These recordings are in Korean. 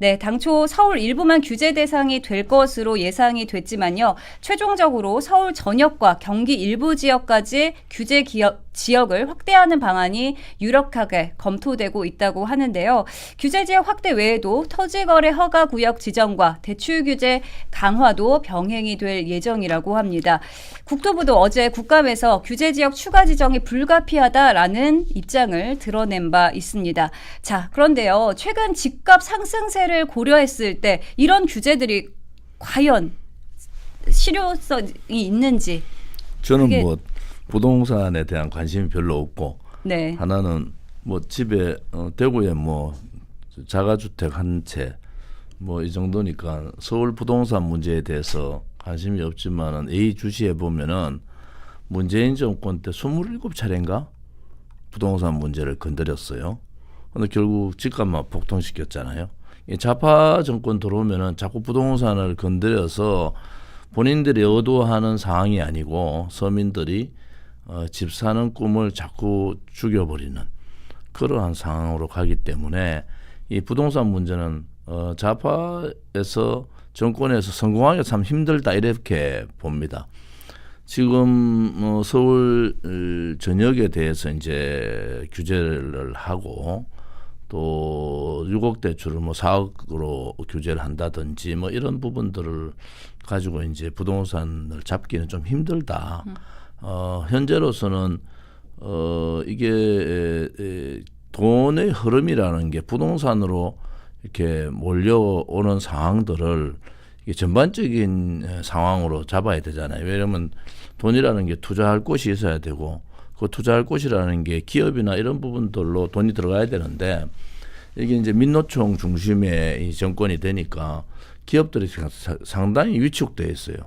네, 당초 서울 일부만 규제 대상이 될 것으로 예상이 됐지만요. 최종적으로 서울 전역과 경기 일부 지역까지 규제 지역을 확대하는 방안이 유력하게 검토되고 있다고 하는데요. 규제 지역 확대 외에도 토지거래 허가 구역 지정과 대출 규제 강화도 병행이 될 예정이라고 합니다. 국토부도 어제 국감에서 규제 지역 추가 지정이 불가피하다라는 입장을 드러낸 바 있습니다. 자, 그런데요. 최근 집값 상승세를 고려했을 때 이런 규제들이 과연 실효성이 있는지. 저는 뭐 부동산에 대한 관심이 별로 없고 네. 하나는 뭐 집에 대구에 뭐 자가주택 한 채 뭐 이 정도니까 서울 부동산 문제에 대해서 관심이 없지만은 예의주시해 보면은 문재인 정권 때 27차례인가 부동산 문제를 건드렸어요. 근데 결국 집값만 폭등시켰잖아요. 이 좌파 정권 들어오면은 자꾸 부동산을 건드려서 본인들이 의도하는 상황이 아니고 서민들이 집 사는 꿈을 자꾸 죽여버리는 그러한 상황으로 가기 때문에 이 부동산 문제는 좌파에서 정권에서 성공하기가 참 힘들다 이렇게 봅니다. 지금 서울 전역에 대해서 이제 규제를 하고 또 6억 대출을 뭐 4억으로 규제를 한다든지 뭐 이런 부분들을 가지고 이제 부동산을 잡기는 좀 힘들다. 현재로서는 이게 돈의 흐름이라는 게 부동산으로 이렇게 몰려오는 상황들을 이게 전반적인 상황으로 잡아야 되잖아요. 왜냐하면 돈이라는 게 투자할 곳이 있어야 되고 그 투자할 곳이라는 게 기업이나 이런 부분들로 돈이 들어가야 되는데 이게 이제 민노총 중심의 이 정권이 되니까 기업들이 상당히 위축되어 있어요.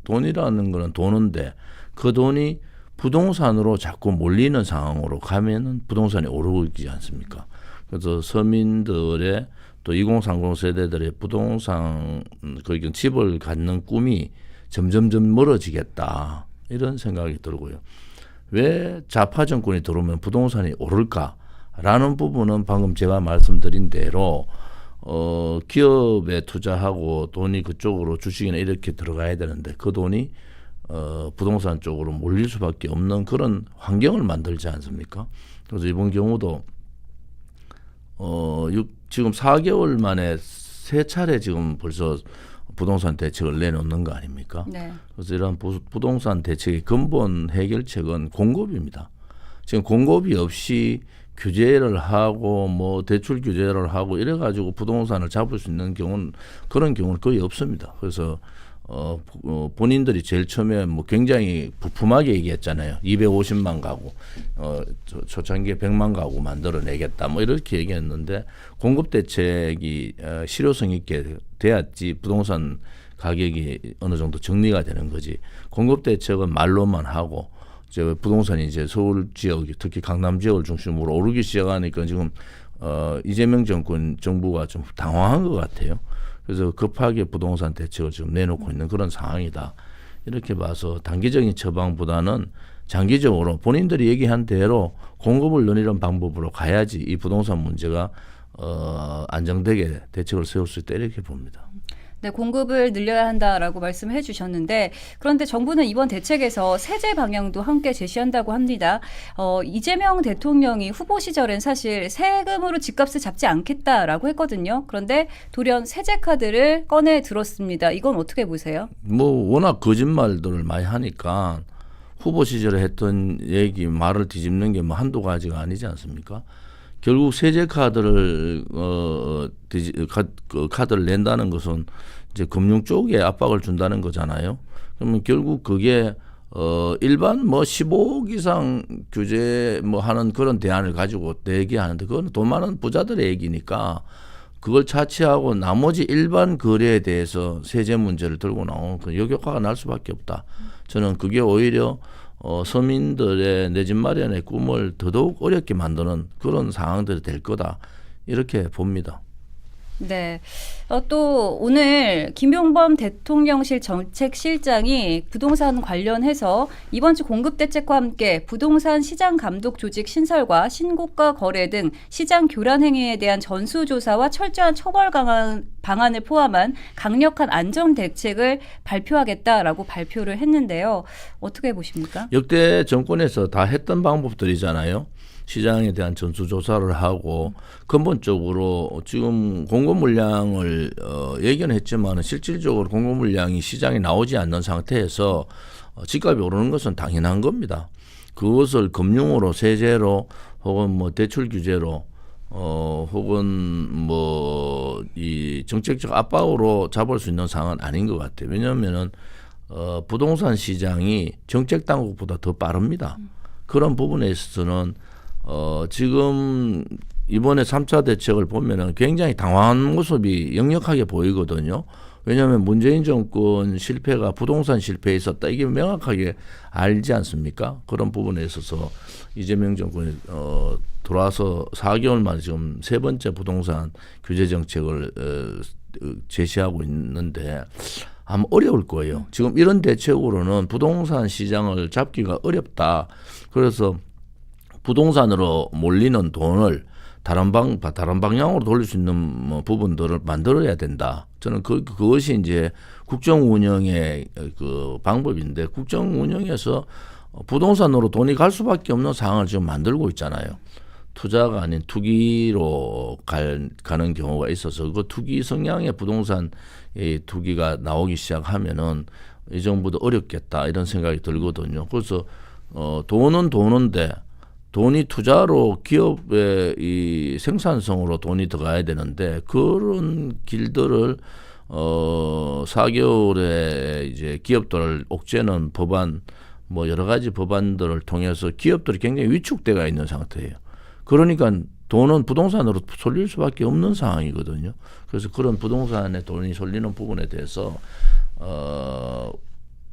돈이라는 거는 돈인데 그 돈이 부동산으로 자꾸 몰리는 상황으로 가면은 부동산이 오르고 있지 않습니까? 그래서 서민들의 또 2030 세대들의 부동산 그러니까 집을 갖는 꿈이 점점점 멀어지겠다 이런 생각이 들고요. 왜 좌파 정권이 들어오면 부동산이 오를까라는 부분은 방금 제가 말씀드린 대로 기업에 투자하고 돈이 그쪽으로 주식이나 이렇게 들어가야 되는데 그 돈이 부동산 쪽으로 몰릴 수밖에 없는 그런 환경을 만들지 않습니까? 그래서 이번 경우도 지금 4개월 만에 3차례 지금 벌써 부동산 대책을 내놓는 거 아닙니까? 네. 그래서 이런 부동산 대책의 근본 해결책은 공급입니다. 지금 공급이 없이 규제를 하고 뭐 대출 규제를 하고 이래 가지고 부동산을 잡을 수 있는 경우는 그런 경우는 거의 없습니다. 그래서 본인들이 제일 처음에 뭐 굉장히 부품하게 얘기했잖아요. 250만 가구, 초창기에 100만 가구 만들어내겠다. 뭐 이렇게 얘기했는데 공급 대책이 실효성 있게 돼야지 부동산 가격이 어느 정도 정리가 되는 거지. 공급 대책은 말로만 하고 이제 부동산이 이제 서울 지역, 특히 강남 지역을 중심으로 오르기 시작하니까 지금 이재명 정부가 좀 당황한 것 같아요. 그래서 급하게 부동산 대책을 지금 내놓고 있는 그런 상황이다. 이렇게 봐서 단기적인 처방보다는 장기적으로 본인들이 얘기한 대로 공급을 늘리는 방법으로 가야지 이 부동산 문제가 안정되게 대책을 세울 수 있다 이렇게 봅니다. 네, 공급을 늘려야 한다라고 말씀해 주셨는데 그런데 정부는 이번 대책에서 세제 방향도 함께 제시한다고 합니다. 이재명 대통령이 후보 시절엔 사실 세금으로 집값을 잡지 않겠다라고 했거든요. 그런데 돌연 세제 카드를 꺼내 들었습니다. 이건 어떻게 보세요? 뭐 워낙 거짓말들을 많이 하니까 후보 시절에 했던 얘기 말을 뒤집는 게 뭐 한두 가지가 아니지 않습니까? 결국 세제 카드를 카드를 낸다는 것은 이제 금융 쪽에 압박을 준다는 거잖아요. 그러면 결국 그게 일반 뭐 15억 이상 규제 뭐 하는 그런 대안을 가지고 얘기하는데 그건 돈 많은 부자들의 얘기니까 그걸 차치하고 나머지 일반 거래에 대해서 세제 문제를 들고 나오는 그 역효과가 날 수밖에 없다. 저는 그게 오히려 서민들의 내 집 마련의 꿈을 더더욱 어렵게 만드는 그런 상황들이 될 거다. 이렇게 봅니다. 네. 또 오늘 김용범 대통령실 정책실장이 부동산 관련해서 이번 주 공급대책과 함께 부동산 시장 감독 조직 신설과 신고가 거래 등 시장 교란 행위에 대한 전수조사와 철저한 처벌 방안을 포함한 강력한 안정 대책을 발표하겠다라고 발표를 했는데요. 어떻게 보십니까? 역대 정권에서 다 했던 방법들이잖아요. 시장에 대한 전수조사를 하고 근본적으로 지금 공급 물량을 얘기는 했지만 실질적으로 공급 물량이 시장에 나오지 않는 상태에서 집값이 오르는 것은 당연한 겁니다. 그것을 금융으로 세제로 혹은 뭐 대출 규제로 혹은 뭐 이 정책적 압박으로 잡을 수 있는 상황은 아닌 것 같아요. 왜냐하면은 부동산 시장이 정책 당국보다 더 빠릅니다. 그런 부분에 있어서는 지금 이번에 3차 대책을 보면은 굉장히 당황한 모습이 역력하게 보이거든요. 왜냐하면 문재인 정권 실패가 부동산 실패에 있었다. 이게 명확하게 알지 않습니까? 그런 부분에 있어서 이재명 정권이 돌아와서 4개월 만에 지금 세 번째 부동산 규제 정책을 제시하고 있는데 아마 어려울 거예요. 지금 이런 대책으로는 부동산 시장을 잡기가 어렵다. 그래서 부동산으로 몰리는 돈을 다른 방향으로 돌릴 수 있는 뭐 부분들을 만들어야 된다. 저는 그것이 이제 국정 운영의 그 방법인데 국정 운영에서 부동산으로 돈이 갈 수밖에 없는 상황을 지금 만들고 있잖아요. 투자가 아닌 투기로 가는 경우가 있어서 그 투기 성향의 부동산 투기가 나오기 시작하면은 이 정부도 어렵겠다 이런 생각이 들거든요. 그래서 돈은 도는데 돈이 투자로 기업의 이 생산성으로 돈이 들어가야 되는데 그런 길들을 4개월에 이제 기업들을 옥죄는 법안 뭐 여러 가지 법안들을 통해서 기업들이 굉장히 위축되어 있는 상태예요. 그러니까 돈은 부동산으로 쏠릴 수밖에 없는 상황이거든요. 그래서 그런 부동산에 돈이 쏠리는 부분에 대해서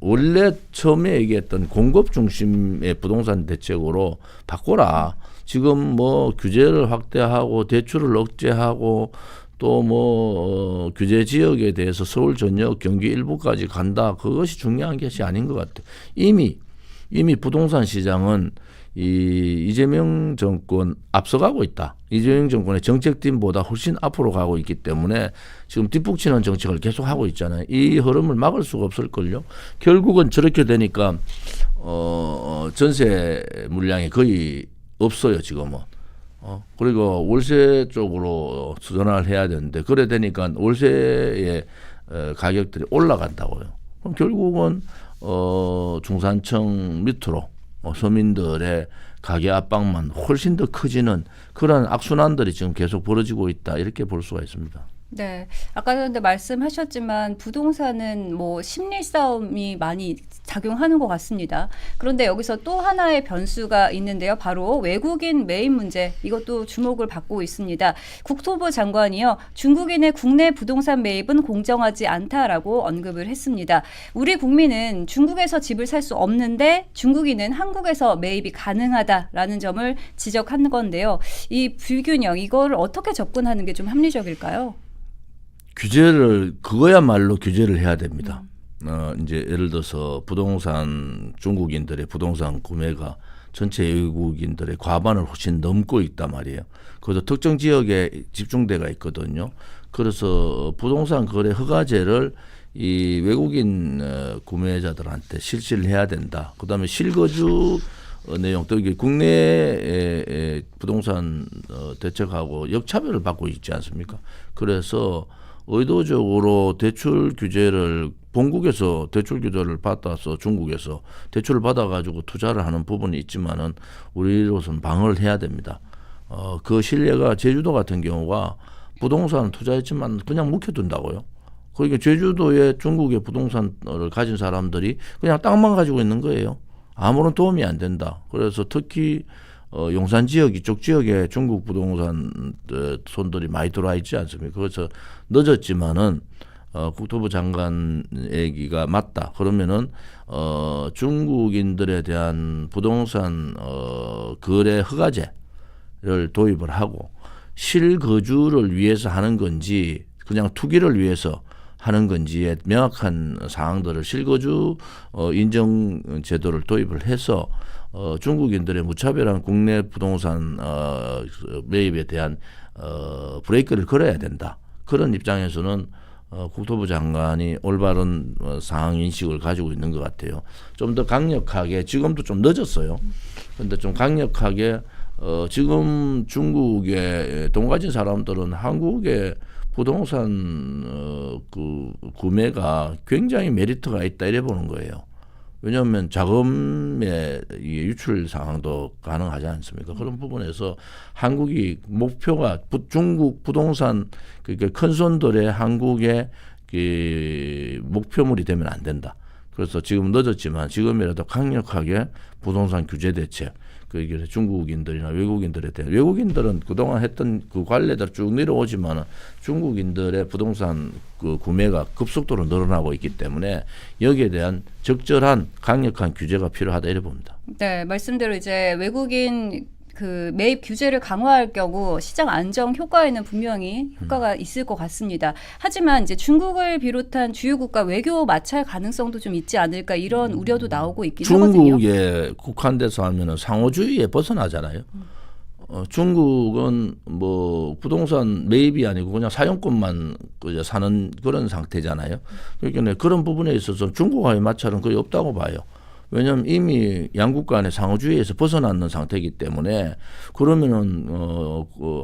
원래 처음에 얘기했던 공급 중심의 부동산 대책으로 바꿔라. 지금 뭐 규제를 확대하고 대출을 억제하고 또 뭐 규제 지역에 대해서 서울 전역 경기 일부까지 간다. 그것이 중요한 것이 아닌 것 같아요. 이미 부동산 시장은 이재명 정권 앞서가고 있다. 이재명 정권의 정책팀보다 훨씬 앞으로 가고 있기 때문에 지금 뒷북치는 정책을 계속 하고 있잖아요. 이 흐름을 막을 수가 없을걸요. 결국은 저렇게 되니까 전세 물량이 거의 없어요 지금은. 그리고 월세 쪽으로 전환을 해야 되는데 그래 되니까 월세의 가격들이 올라간다고요. 그럼 결국은 중산층 밑으로 서민들의 가계 압박만 훨씬 더 커지는 그런 악순환들이 지금 계속 벌어지고 있다 이렇게 볼 수가 있습니다. 네, 아까 전에 말씀하셨지만 부동산은 뭐 심리 싸움이 많이 작용하는 것 같습니다. 그런데 여기서 또 하나의 변수가 있는데요. 바로 외국인 매입 문제. 이것도 주목을 받고 있습니다. 국토부 장관이요. 중국인의 국내 부동산 매입은 공정하지 않다라고 언급을 했습니다. 우리 국민은 중국에서 집을 살 수 없는데 중국인은 한국에서 매입이 가능하다라는 점을 지적한 건데요. 이 불균형 이걸 어떻게 접근하는 게 좀 합리적일까요? 그거야말로 규제를 해야 됩니다. 이제 예를 들어서 중국인들의 부동산 구매가 전체 외국인들의 과반을 훨씬 넘고 있단 말이에요. 그래서 특정 지역에 집중돼가 있거든요. 그래서 부동산 거래 허가제를 이 외국인 구매자들한테 실시를 해야 된다. 그다음에 실거주 내용 또 이게 국내 부동산 대책하고 역차별을 받고 있지 않습니까? 그래서 의도적으로 대출 규제를 본국에서 대출 규제를 받아서 중국에서 대출을 받아가지고 투자를 하는 부분이 있지만은 우리로서는 방어를 해야 됩니다. 그 신뢰가 제주도 같은 경우가 부동산 투자했지만 그냥 묵혀둔다고요. 그러니까 제주도에 중국의 부동산을 가진 사람들이 그냥 땅만 가지고 있는 거예요. 아무런 도움이 안 된다. 그래서 특히 용산 지역 이쪽 지역에 중국 부동산 손들이 많이 들어와 있지 않습니까? 그래서 늦었지만은 국토부 장관 얘기가 맞다. 그러면은 중국인들에 대한 부동산 거래 허가제를 도입을 하고 실거주를 위해서 하는 건지 그냥 투기를 위해서 하는 건지에 명확한 사항들을 실거주 인정 제도를 도입을 해서 중국인들의 무차별한 국내 부동산 매입에 대한 브레이크를 걸어야 된다. 그런 입장에서는 국토부 장관이 올바른 상황 인식을 가지고 있는 것 같아요. 좀 더 강력하게 지금도 좀 늦었어요. 그런데 좀 강력하게 지금 중국에 돈 가진 사람들은 한국의 부동산 그 구매가 굉장히 메리트가 있다 이래 보는 거예요. 왜냐하면 자금의 유출 상황도 가능하지 않습니까? 그런 부분에서 한국이 목표가 중국 부동산 그러니까 큰 손들의 한국의 그 목표물이 되면 안 된다. 그래서 지금 늦었지만 지금이라도 강력하게 부동산 규제 대책 그 중국인들이나 외국인들에 대한 외국인들은 그동안 했던 그 관례대로 쭉 내려오지만 중국인들의 부동산 그 구매가 급속도로 늘어나고 있기 때문에 여기에 대한 적절한 강력한 규제가 필요하다 이래 봅니다. 네, 말씀대로 이제 외국인 그 매입 규제를 강화할 경우 시장 안정 효과에는 분명히 효과가 있을 것 같습니다. 하지만 이제 중국을 비롯한 주요 국가 외교 마찰 가능성도 좀 있지 않을까 이런 우려도 나오고 있긴 하거든요. 중국에 국한돼서 하면은 상호주의에 벗어나잖아요. 중국은 뭐 부동산 매입이 아니고 그냥 사용권만 그저 사는 그런 상태잖아요. 그러니까 그런 부분에 있어서 중국과의 마찰은 거의 없다고 봐요. 왜냐하면 이미 양국 간의 상호주의에서 벗어나는 상태이기 때문에 그러면은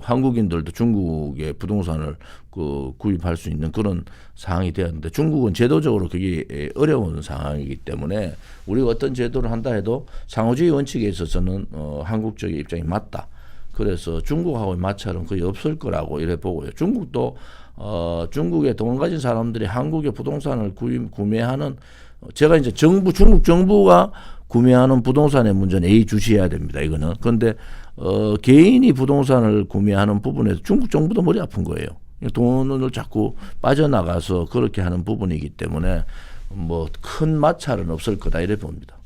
한국인들도 중국의 부동산을 구입할 수 있는 그런 상황이 되었는데 중국은 제도적으로 그게 어려운 상황이기 때문에 우리가 어떤 제도를 한다 해도 상호주의 원칙에 있어서는 한국 쪽의 입장이 맞다. 그래서 중국하고의 마찰은 거의 없을 거라고 이래 보고요. 중국도 중국에 돈 가진 사람들이 한국의 부동산을 구매하는 제가 이제 중국 정부가 구매하는 부동산의 문제는 예의주시해야 됩니다. 이거는. 그런데 개인이 부동산을 구매하는 부분에서 중국 정부도 머리 아픈 거예요. 돈을 자꾸 빠져나가서 그렇게 하는 부분이기 때문에 뭐 큰 마찰은 없을 거다 이래 봅니다.